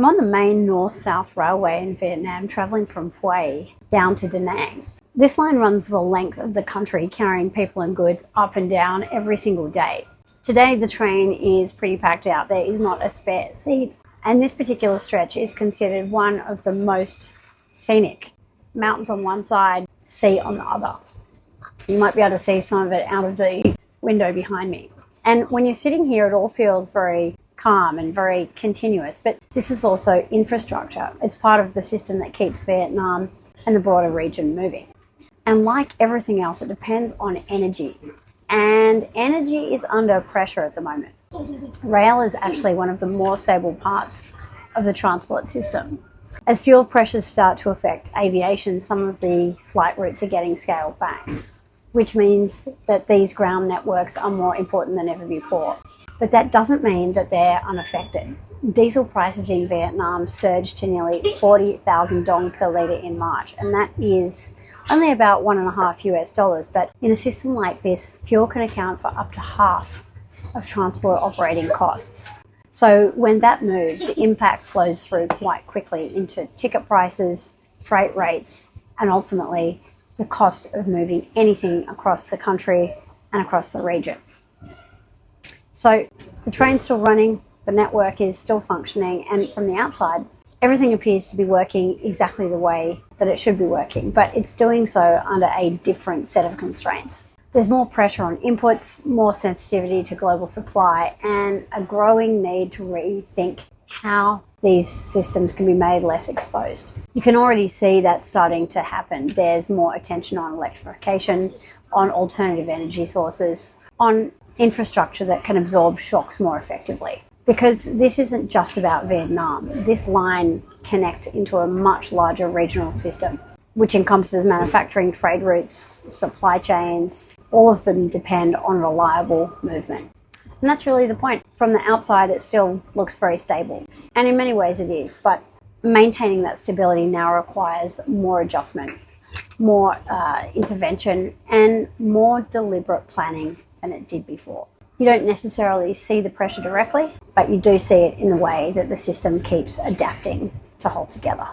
I'm on the main north-south railway in Vietnam, travelling from Hue down to Da Nang. This line runs the length of the country, carrying people and goods up and down every single day. Today the train is pretty packed out. There is not a spare seat, and this particular stretch is considered one of the most scenic. Mountains on one side, sea on the other. You might be able to see some of it out of the window behind me. And when you're sitting here, it all feels very calm and very continuous, but this is also infrastructure. It's part of the system that keeps Vietnam and the broader region moving. And like everything else, it depends on energy. And energy is under pressure at the moment. Rail is actually one of the more stable parts of the transport system. As fuel pressures start to affect aviation, some of the flight routes are getting scaled back, which means that these ground networks are more important than ever before. But that doesn't mean that they're unaffected. Diesel prices in Vietnam surged to nearly 40,000 dong per litre in March, and that is only about $1.50 US, but in a system like this, fuel can account for up to half of transport operating costs. So when that moves, the impact flows through quite quickly into ticket prices, freight rates, and ultimately the cost of moving anything across the country and across the region. So the train's still running, the network is still functioning, and from the outside, everything appears to be working exactly the way that it should be working, but it's doing so under a different set of constraints. There's more pressure on inputs, more sensitivity to global supply, and a growing need to rethink how these systems can be made less exposed. You can already see that starting to happen. There's more attention on electrification, on alternative energy sources, on infrastructure that can absorb shocks more effectively. Because this isn't just about Vietnam. This line connects into a much larger regional system, which encompasses manufacturing, trade routes, supply chains. All of them depend on reliable movement. And that's really the point. From the outside, it still looks very stable. And in many ways it is, but maintaining that stability now requires more adjustment, more intervention, and more deliberate planning than it did before. You don't necessarily see the pressure directly, but you do see it in the way that the system keeps adapting to hold together.